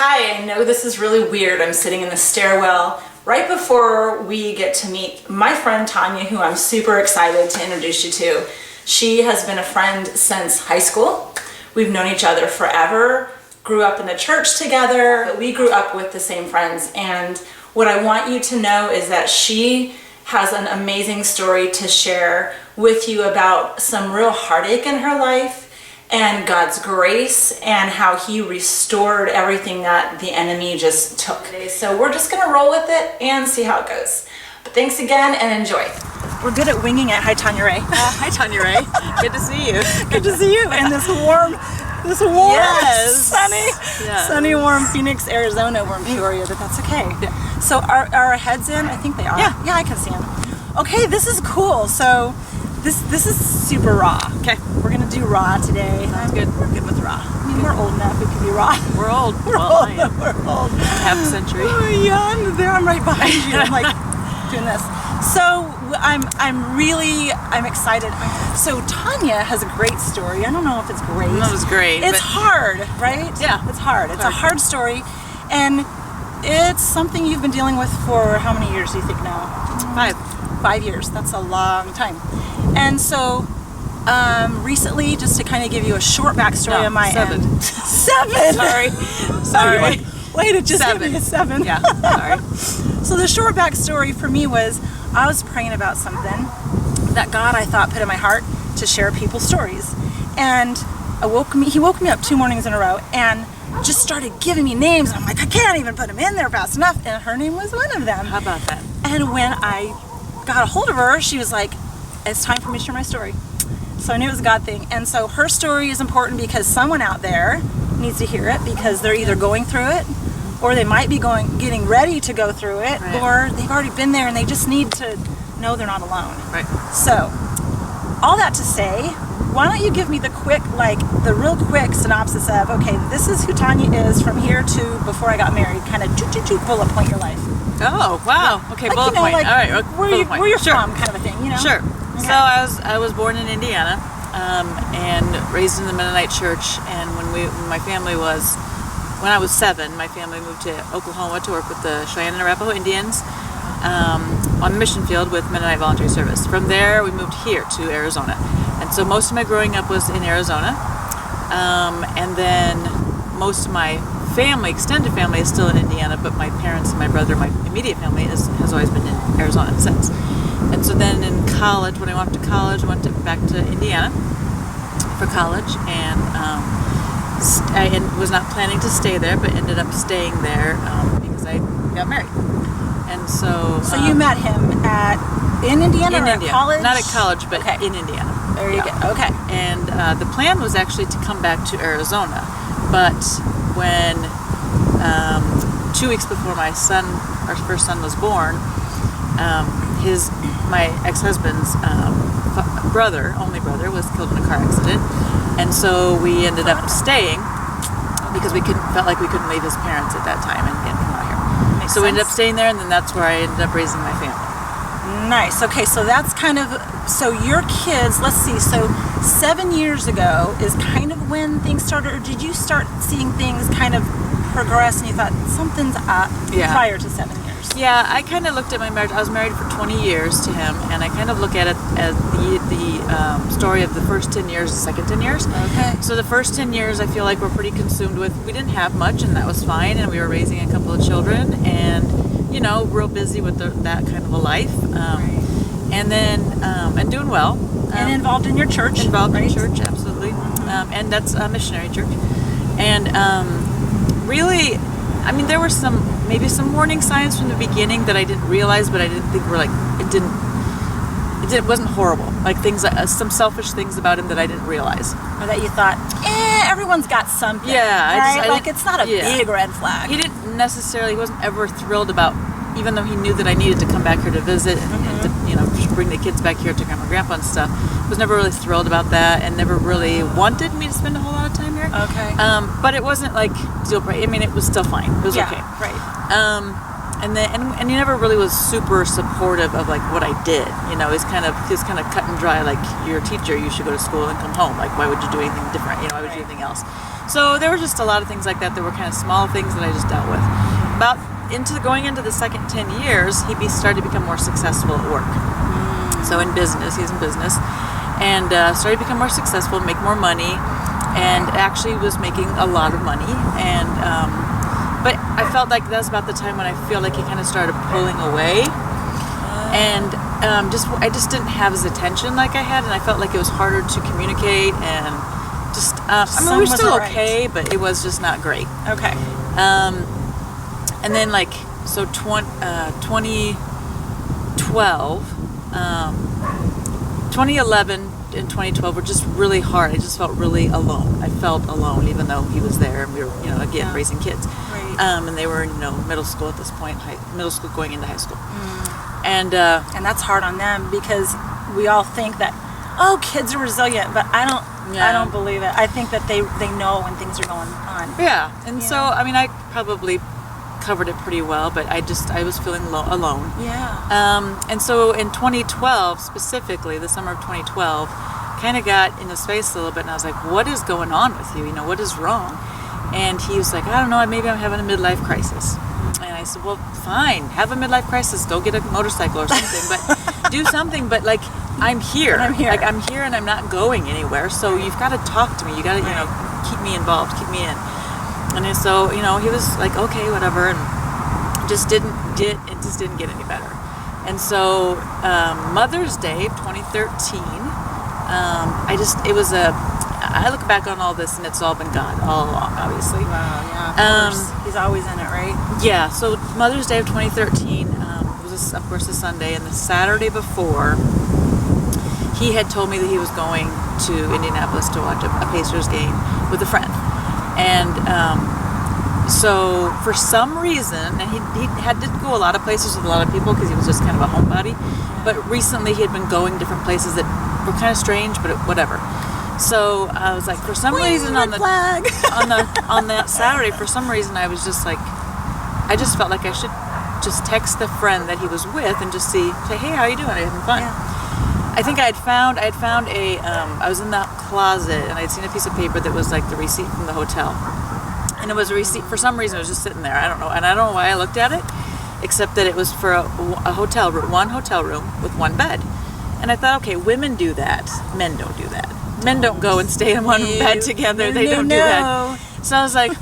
Hi, I know this is really weird. I'm sitting in the stairwell right before we get to meet my friend Tonya, who I'm super excited to introduce you to. She has been a friend since high school. We've known each other forever, grew up in the church together. We grew up with the same friends, and what I want you to know is that she has an amazing story to share with you about some real heartache in her life and God's grace and how He restored everything that the enemy just took. So we're just gonna roll with it and see how it goes. But thanks again and enjoy. We're good at winging it. Hi, Tonya Ray. Hi, Tonya Ray. Good to see you. Good to see you in this warm, sunny, warm Phoenix, Arizona. We're in Peoria, but that's okay. Yeah. So are our heads in? I think they are. Yeah, I can see them. Okay, this is cool. So this is super raw. Okay. We're gonna do raw today. Sounds good. We're good with raw. I mean, we're old enough. We can be raw. We're old. We're old. Half a century. Oh, yeah, I'm right behind you. I'm like doing this. So I'm excited. So Tonya has a great story. I don't know if it's great. That was great. It's hard, right? Yeah. It's hard. It's a hard story. And it's something you've been dealing with for how many years do you think now? 5 years. That's a long time. And so recently, just to kind of give you a short backstory on my 7. end. 7? Sorry. Wait, it just 7. gave me a 7. Yeah, sorry. So the short backstory for me was I was praying about something that God, I thought, put in my heart to share people's stories. And He woke me up 2 mornings in a row and just started giving me names. I'm like, I can't even put them in there fast enough. And her name was one of them. How about that? And when I got a hold of her, she was like, it's time for me to share my story. So I knew it was a God thing. And so her story is important because someone out there needs to hear it because they're either going through it or they might be getting ready to go through it, right, or they've already been there and they just need to know they're not alone. Right. So, all that to say, why don't you give me the real quick synopsis of, okay, this is who Tonya is from here to before I got married, kind of bullet point your life. Oh, wow. Okay, like, bullet point. Like, all right, where you're from, kind of a thing, you know? Sure. Okay. So I was born in Indiana and raised in the Mennonite church, and when I was 7, my family moved to Oklahoma to work with the Cheyenne and Arapaho Indians on the mission field with Mennonite Voluntary Service. From there, we moved here to Arizona. And so most of my growing up was in Arizona. And then most of my extended family is still in Indiana, but my parents and my brother, my immediate family has always been in Arizona since. And so then in college, when I went to college, I went back to Indiana for college, and I was not planning to stay there, but ended up staying there because I got married. And so you met him in Indiana or Indiana. At college? Not at college, but okay, in Indiana. There you go. Okay. And the plan was actually to come back to Arizona, but when 2 weeks before our first son was born, my ex-husband's only brother, was killed in a car accident, and so we ended up staying because felt like we couldn't leave his parents at that time and come out here. Makes so we ended sense. up staying there, and then that's where I ended up raising my family. Nice. Okay, so that's so your kids, let's see, so 7 years ago is kind of when things started, or did you start seeing things kind of progress and you thought something's up prior to 7 years? Yeah, I kind of looked at my marriage. I was married for 20 years to him, and I kind of look at it as the story of the first 10 years, the second 10 years. Okay. So the first 10 years, I feel like we're pretty consumed with, we didn't have much, and that was fine, and we were raising a couple of children, and, real busy with that kind of a life. Right. And then, and doing well. And involved in your church. Involved right? in church, absolutely. Mm-hmm. And that's a missionary church. And really, there were maybe some warning signs from the beginning that I didn't realize, but I didn't think it wasn't horrible. Like some selfish things about him that I didn't realize. Or that you thought, everyone's got something. Yeah. Right? It's not a big red flag. He wasn't ever thrilled about, even though he knew that I needed to come back here to visit and to, bring the kids back here to grandma and grandpa and stuff. Was never really thrilled about that and never really wanted me to spend a whole lot of time here. Okay. But it wasn't like deal breaker. It was still fine. It was okay. Right. And he never really was super supportive of like what I did. He's kind of cut and dry. Like, you're a teacher, you should go to school and come home. Like, why would you do anything different? Why would you do anything else? So there were just a lot of things like that that were kind of small things that I just dealt with. Going into the second 10 years, started to become more successful at work. So in business, he's in business, and started to become more successful, make more money, and actually was making a lot of money. And but I felt like that's about the time when I feel like he kind of started pulling away, and I just didn't have his attention like I had, and I felt like it was harder to communicate, and just I mean, we were still okay, but it was just not great. Okay. And then 2012, 2011 and 2012 were just really hard. I just felt really alone. I felt alone, even though he was there, and we were, again, raising kids. Right. And they were in, middle school at this point, middle school going into high school. And that's hard on them, because we all think that, kids are resilient, but I don't believe it. I think that they know when things are going on. Yeah. And so, I mean, I probably covered it pretty well, but I was feeling alone. Yeah. And so in 2012, specifically, the summer of 2012, kind of got in his face a little bit, and I was like, what is going on with you? What is wrong? And he was like, I don't know, maybe I'm having a midlife crisis. And I said, well, fine, have a midlife crisis, go get a motorcycle or something, but do something, but I'm here. I'm here and I'm not going anywhere, so you've got to talk to me. You got to, keep me involved, keep me in. And so, he was like, okay, whatever, and it just didn't get any better. And so, Mother's Day of 2013, I look back on all this, and it's all been God all along, obviously. Wow, yeah, of course. He's always in it, right? Yeah, so Mother's Day of 2013 was, of course, a Sunday, and the Saturday before, he had told me that he was going to Indianapolis to watch a Pacers game with a friend. And so for some reason, and he did go a lot of places with a lot of people because he was just kind of a homebody, but recently he had been going different places that were kind of strange, but whatever. So I was like, for some reason on that Saturday, for some reason I was just like, I just felt like I should just text the friend that he was with and just say, hey, how are you doing? Are you having fun? Yeah. I think I found I was in the closet, and I'd seen a piece of paper that was like the receipt from the hotel. And it was a receipt, for some reason it was just sitting there. I don't know. And I don't know why I looked at it, except that it was for a hotel room, one hotel room with one bed. And I thought, okay, women do that. Men don't do that. Men don't go and stay in one bed together. They don't do that. So I was like,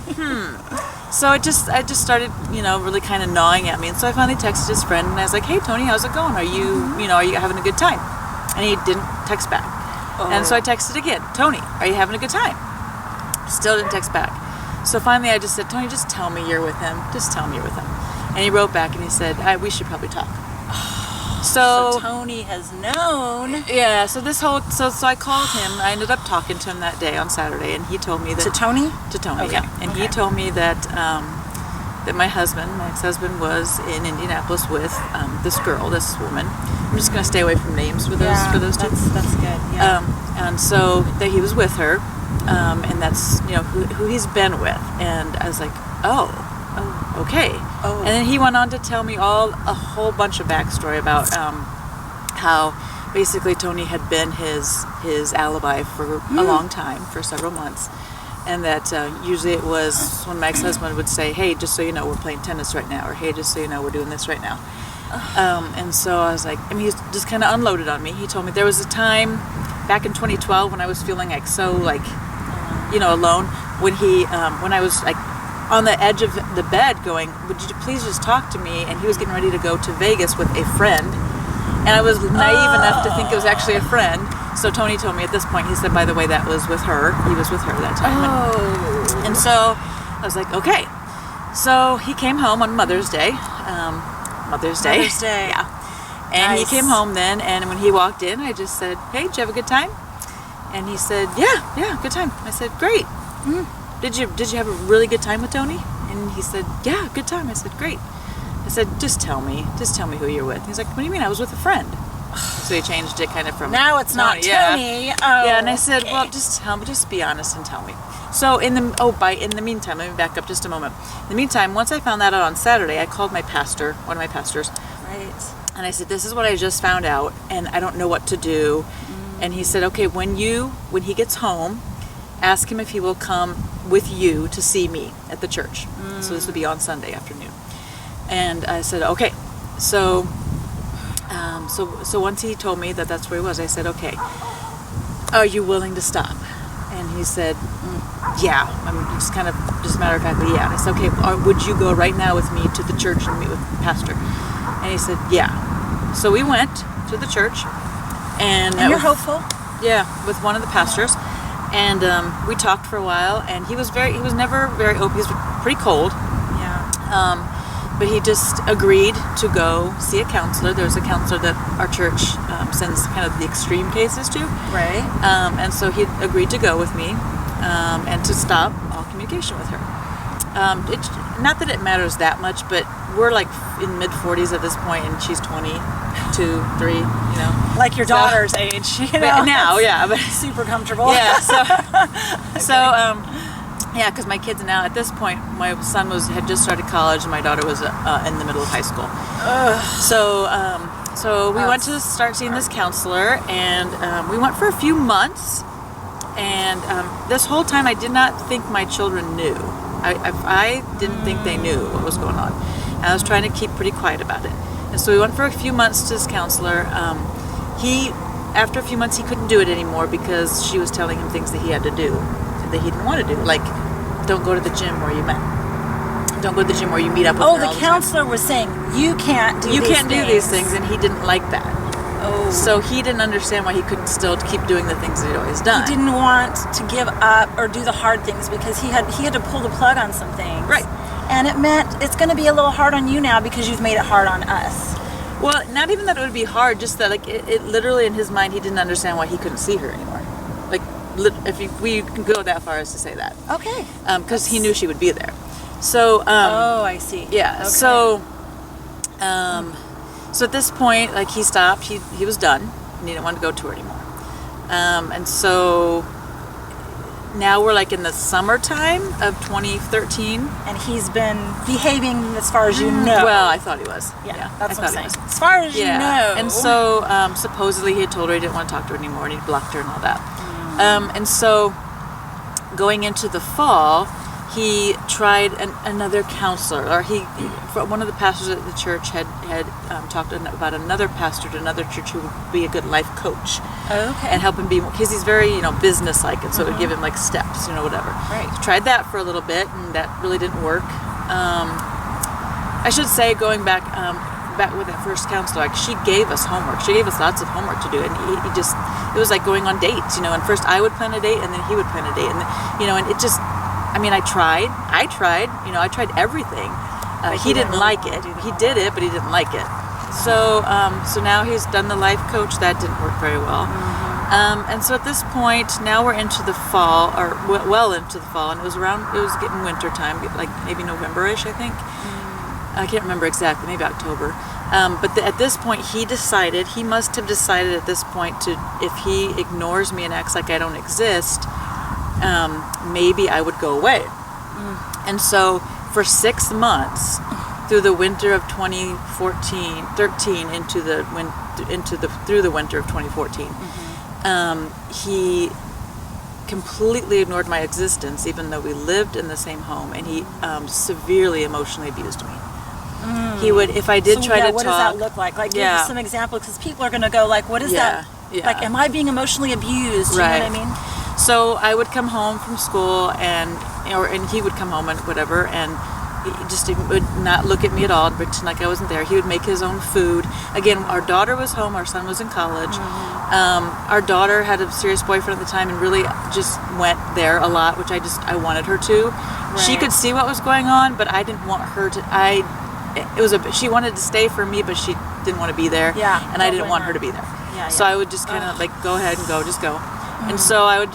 So it just started, really kind of gnawing at me. And so I finally texted his friend, and I was like, hey, Tony, how's it going? Are you having a good time? And he didn't text back. And so I texted again, Tony, are you having a good time? Still didn't text back. So finally I just said, Tony, just tell me you're with him. Just tell me you're with him. And he wrote back and he said, we should probably talk. So Tony has known. Yeah, so I called him. I ended up talking to him that day on Saturday, and he told me that... To Tony? To Tony, okay. yeah. And he told me that my ex-husband was in Indianapolis with this woman. I'm just going to stay away from names for those two. That's good, yeah. And so that he was with her, and that's, who he's been with. And I was like, okay. And then he went on to tell me a whole bunch of backstory about how basically Tony had been his alibi for a long time, for several months. And that usually it was when my ex-husband would say, hey, just so you know, we're playing tennis right now, or hey, just so you know, we're doing this right now. And so I was like, he just kind of unloaded on me. He told me there was a time back in 2012 when I was feeling like so alone, when I was like on the edge of the bed going, would you please just talk to me? And he was getting ready to go to Vegas with a friend. And I was naive enough to think it was actually a friend. So Tony told me at this point, he said, by the way, that was with her. He was with her that time. And so I was like, okay. So he came home on Mother's Day. Mother's Day. Yeah. And He came home then, and when he walked in, I just said, hey, did you have a good time? And he said, yeah, good time. I said, great. Did you have a really good time with Tony? And he said, yeah, good time. I said, great. I said, just tell me who you're with. He's like, what do you mean? I was with a friend. So he changed it kind of from... Now it's not Tony. Yeah, and I said, well, just be honest and tell me. So in the meantime, let me back up just a moment. In the meantime, once I found that out on Saturday, I called my pastor, one of my pastors. Right. And I said, this is what I just found out, and I don't know what to do. And he said, okay, when he gets home, ask him if he will come with you to see me at the church. So this would be on Sunday afternoon. And I said, okay. So once he told me that that's where he was, I said, okay, are you willing to stop? And he said, yeah. I mean, just matter of factly, yeah. And I said, okay, would you go right now with me to the church and meet with the pastor? And he said, yeah. So we went to the church. And you're hopeful? Yeah, with one of the pastors. And we talked for a while, and he was never very open. He was pretty cold. Yeah. But he just agreed to go see a counselor. There's a counselor that our church sends kind of the extreme cases to. Right. And so he agreed to go with me and to stop all communication with her. Not that it matters that much, but we're like in mid-40s at this point, and she's 22, 3, you know. Like your daughter's age, you know. Now, yeah. But super comfortable. yeah, yeah, because my kids now, at this point, my son had just started college, and my daughter was in the middle of high school. So we went to start seeing this counselor, and we went for a few months. And this whole time, I did not think my children knew. I didn't think they knew what was going on. And I was trying to keep pretty quiet about it. And so we went for a few months to this counselor. After a few months, he couldn't do it anymore because she was telling him things that he had to do that he didn't want to do, like don't go to the gym where you met. Don't go to the gym where you meet up with her all the counselor was saying you can't do these things, and he didn't like that. Oh. So he didn't understand why he couldn't still keep doing the things that he'd always done. He didn't want to give up or do the hard things because he had to pull the plug on some things. Right. And it meant it's going to be a little hard on you now because you've made it hard on us. Well, not even that it would be hard, just that like it literally in his mind he didn't understand why he couldn't see her anymore. Like we can go that far as to say that. Okay. Because he knew she would be there. So. I see. Yeah. Okay. So. So at this point, like he stopped. He was done. And he didn't want to go to her anymore. And so. Now we're like in the summertime of 2013. And he's been behaving as far as you know. Well, I thought he was. Yeah, that's what I'm saying. As far as you know. And so supposedly he had told her he didn't want to talk to her anymore and he blocked her and all that. And so going into the fall, he tried another counselor, or one of the pastors at the church had talked about another pastor at another church who would be a good life coach. Okay. And help him be more, because he's very, business-like, and so it would give him like steps, whatever. Right. He tried that for a little bit, and that really didn't work. I should say, going back with that first counselor, like, she gave us homework. She gave us lots of homework to do, and it was like going on dates, and first I would plan a date, and then he would plan a date, and and it just. I mean, I tried, I tried everything. He didn't like it. He did it, but he didn't like it. So now he's done the life coach. That didn't work very well. And so at this point, now we're into the fall, or well into the fall, and it was getting winter time, like maybe November-ish, I think. I can't remember exactly, maybe October. But at this point, he must have decided at this point if he ignores me and acts like I don't exist, maybe I would go away. And so for 6 months, through the winter of 2013 through the winter of 2014, he completely ignored my existence, even though we lived in the same home, and he severely emotionally abused me. He would, if I did try to talk. What does that look like? Like, give us some examples, because people are going to go like, what is that? Yeah. Like, am I being emotionally abused? Right. You know what I mean? So I would come home from school, and he would come home and whatever, and he just would not look at me at all and pretend like I wasn't there. He would make his own food. Again, our daughter was home, our son was in college. Our daughter had a serious boyfriend at the time and really just went there a lot, which I wanted her to. Right. She could see what was going on, but I didn't want her to. She wanted to stay for me, but she didn't want to be there. Yeah, and I didn't want her to be there. Yeah, so I would just kind of like, go ahead and go, just go. And so I would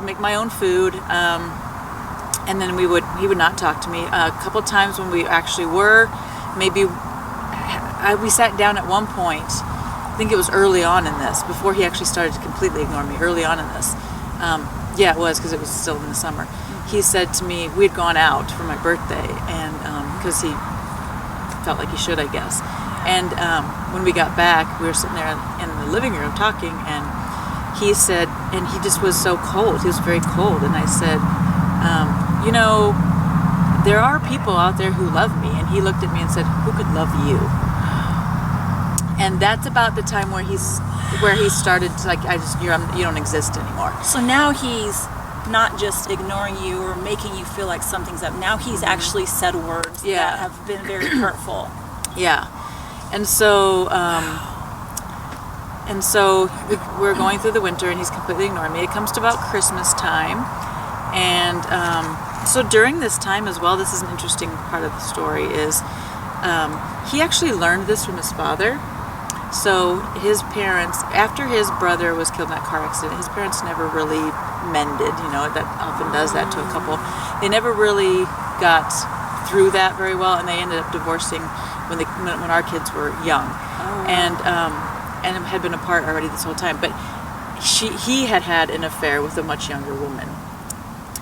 make my own food, and then he would not talk to me. A couple of times when we actually were, we sat down at one point, I think it was early on in this, before he actually started to completely ignore me, early on in this. Yeah, it was, because it was still in the summer. He said to me, we had gone out for my birthday, and because he felt like he should, I guess. And when we got back, we were sitting there in the living room talking, and he said, and he just was so cold. He was very cold. And I said, you know, there are people out there who love me. And he looked at me and said, who could love you? And that's about the time where he started to, like, you don't exist anymore. So now he's not just ignoring you or making you feel like something's up. Now he's actually said words that have been very hurtful. Yeah. And so we're going through the winter, and he's completely ignoring me. It comes to about Christmas time, and so during this time as well, this is an interesting part of the story, is he actually learned this from his father. So his parents, after his brother was killed in that car accident, his parents never really mended. You know, that often does that to a couple. They never really got through that very well, and they ended up divorcing when our kids were young, and had been apart already this whole time. But he had an affair with a much younger woman,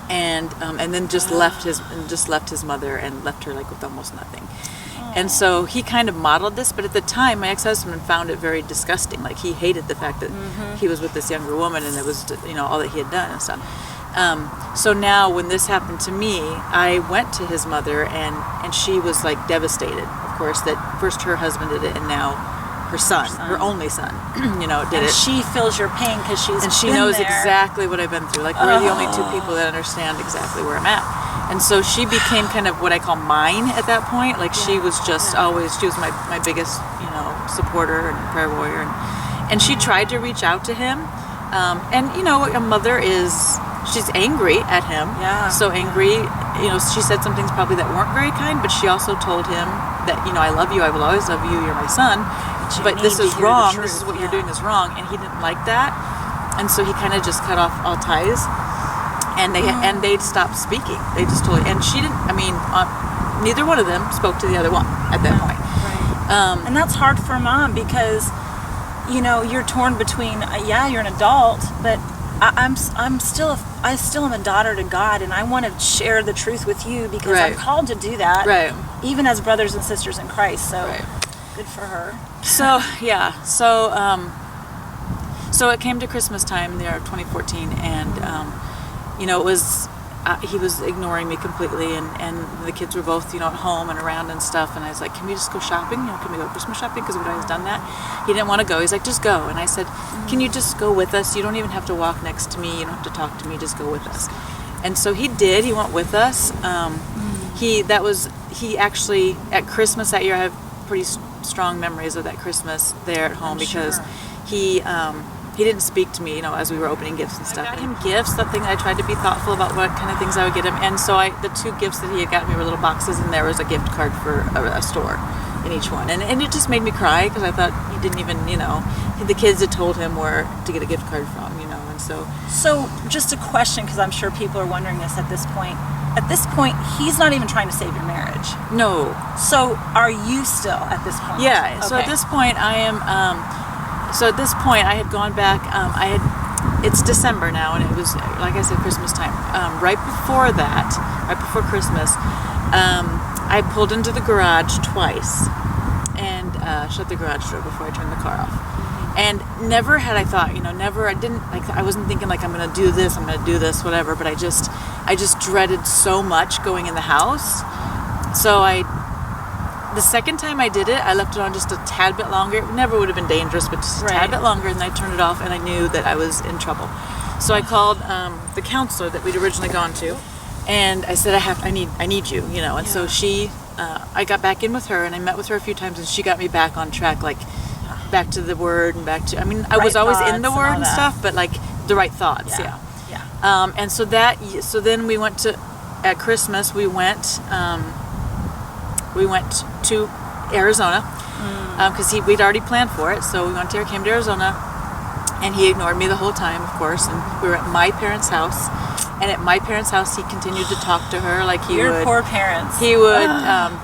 and then just left his mother and left her like with almost nothing. And so he kind of modeled this, but at the time my ex-husband found it very disgusting. Like, he hated the fact that he was with this younger woman, and it was, you know, all that he had done and stuff. So now when this happened to me, I went to his mother, and she was like devastated, of course, that first her husband did it, and now her son, her only son, you know, did and it. She feels your pain because she knows exactly what I've been through. Like, we're the only two people that understand exactly where I'm at. And so she became kind of what I call mine at that point. Like, she was just always, she was my biggest, you know, supporter and prayer warrior. And she tried to reach out to him. And, you know, a mother she's angry at him. Yeah. So angry, you know, she said some things probably that weren't very kind, but she also told him that, you know, I love you, I will always love you, you're my son. But this is wrong, this is what you're doing is wrong. And he didn't like that. And so he kind of just cut off all ties. And they stopped speaking. They just totally, and she didn't, I mean, neither one of them spoke to the other one at that point. Right. And that's hard for a mom because, you know, you're torn between, you're an adult, but I still am a daughter to God, and I want to share the truth with you because I'm called to do that. Right. Even as brothers and sisters in Christ. So good for her. So yeah. So it came to Christmas time there, 2014, and you know, it was he was ignoring me completely, and the kids were both, you know, at home and around and stuff, and I was like, can we just go shopping? You know, can we go Christmas shopping? Because we'd always done that. He didn't want to go. He's like, just go. And I said, can you just go with us? You don't even have to walk next to me. You don't have to talk to me. Just go with us. And so he did. He went with us. He actually, at Christmas that year, I have pretty strong memories of that Christmas there at home because he didn't speak to me, you know, as we were opening gifts and stuff. I got him gifts, something I tried to be thoughtful about what kind of things I would get him. And so the two gifts that he had got me were little boxes, and there was a gift card for a store in each one. And it just made me cry because I thought he didn't even, you know, the kids had told him where to get a gift card from, you know, and so. So just a question, because I'm sure people are wondering this at this point. At this point, he's not even trying to save your marriage. No. So are you still at this point? Yeah. Okay. So at this point, I am. So at this point, I had gone back. It's December now, and it was, like I said, Christmas time. Right before Christmas, I pulled into the garage twice and shut the garage door before I turned the car off. And never had I thought, you know, I wasn't thinking like, I'm going to do this, whatever. But I just dreaded so much going in the house. So the second time I did it, I left it on just a tad bit longer. It never would have been dangerous, but just a tad bit longer, and I turned it off, and I knew that I was in trouble. So I called the counselor that we'd originally gone to, and I said, I need you, you know. And so I got back in with her, and I met with her a few times, and she got me back on track, like back to the Word and back to. I mean, I was always in the Word and stuff, but like the right thoughts, and so then we went to at Christmas. We went to Arizona because we'd already planned for it. So we came to Arizona, and he ignored me the whole time, of course. And we were at my parents' house, and at my parents' house, he continued to talk to her like he would. Your poor parents. He would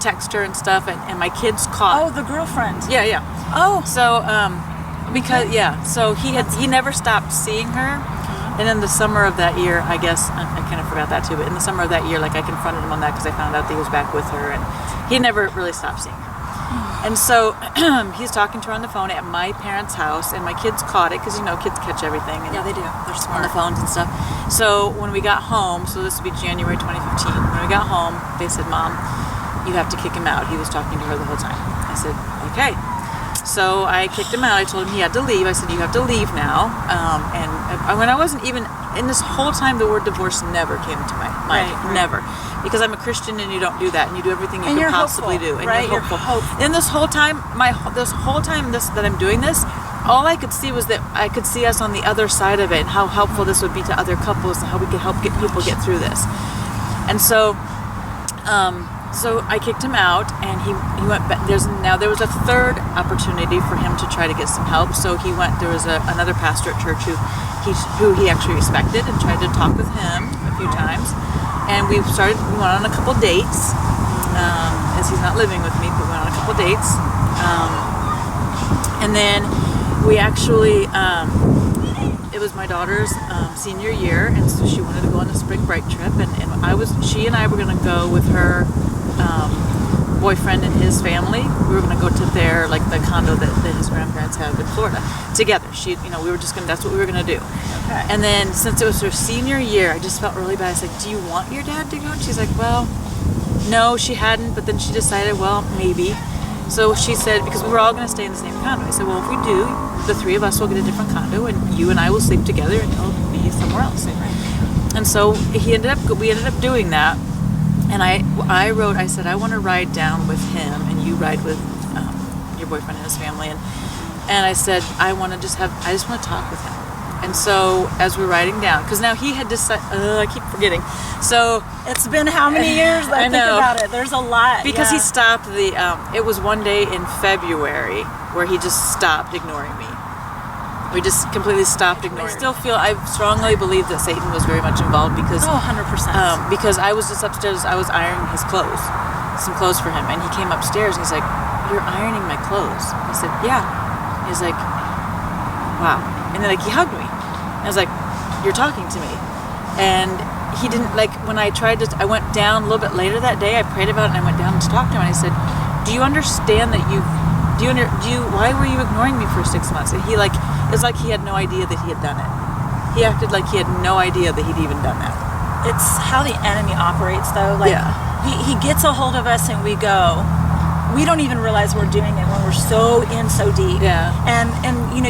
text her and stuff, and my kids caught. Oh, the girlfriend. Yeah. Oh. So so he never stopped seeing her. And in the summer of that year, I guess, I kind of forgot that too, but in the summer of that year, like, I confronted him on that because I found out that he was back with her, and he never really stopped seeing her. And so he's talking to her on the phone at my parents' house, and my kids caught it because kids catch everything. And Yeah, they do. They're smart. on the phones and stuff. So when we got home, so this would be January 2015. When we got home, they said, "Mom, you have to kick him out." He was talking to her the whole time. I said, "Okay." So I kicked him out. I told him he had to leave. I said, "You have to leave now." And when I wasn't even in this whole time, the word divorce never came to my mind. Right. Never, because I'm a Christian, and you don't do that, and you do everything you And could you're possibly hopeful, do, and right? you're hopeful. And this whole time, that I'm doing this, all I could see was that I could see us on the other side of it, and how helpful this would be to other couples, and how we could help people get through this. And so I kicked him out, and he went back. There was a third opportunity for him to try to get some help. So he went. There was another pastor at church who he actually respected, and tried to talk with him a few times. And we went on a couple dates, as he's not living with me, but we went on a couple dates. And then we actually, it was my daughter's senior year, and so she wanted to go on a spring break trip, and she and I were going to go with her boyfriend and his family. We were going to go to the condo that his grandparents have in Florida together. We were just going to, that's what we were going to do. Okay. And then since it was her senior year, I just felt really bad. I was like, "Do you want your dad to go?" And she's like, "Well, no," she hadn't, but then she decided, well, maybe. So she said, because we were all going to stay in the same condo. I said, "Well, if we do, the three of us will get a different condo, and you and I will sleep together, and he'll be somewhere else." And so we ended up doing that. And I said, "I want to ride down with him, and you ride with your boyfriend and his family." And I said, I just want to talk with him. And so as we're riding down, because now he had decided, I keep forgetting. So It's been how many years? I think know. about it. There's a lot. because yeah. he stopped it was one day in February where he just stopped ignoring me. We just completely stopped ignoring. I strongly believe that Satan was very much involved because 100%. because I was just upstairs, I was ironing his clothes, some clothes for him, and he came upstairs and he's like, "You're ironing my clothes?" I said, "Yeah." He's like, "Wow." And then he hugged me. I was like, "You're talking to me." And he didn't, when I I went down a little bit later that day, I prayed about it, and I went down to talk to him, and I said, "Do you understand that why were you ignoring me for 6 months?" And it's like he had no idea that he had done it. He acted like he had no idea that he'd even done that. It's how the enemy operates, though. He gets a hold of us, and we don't even realize we're doing it when we're so deep. Yeah. And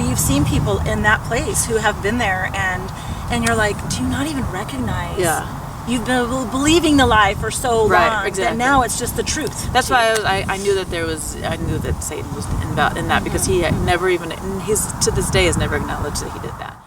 you've seen people in that place who have been there, and you're like, do you not even recognize? Yeah. You've been believing the lie for so Right, long exactly. that now it's just the truth. That's why I knew that Satan was in that, because he had never even, and he's to this day has never acknowledged that he did that.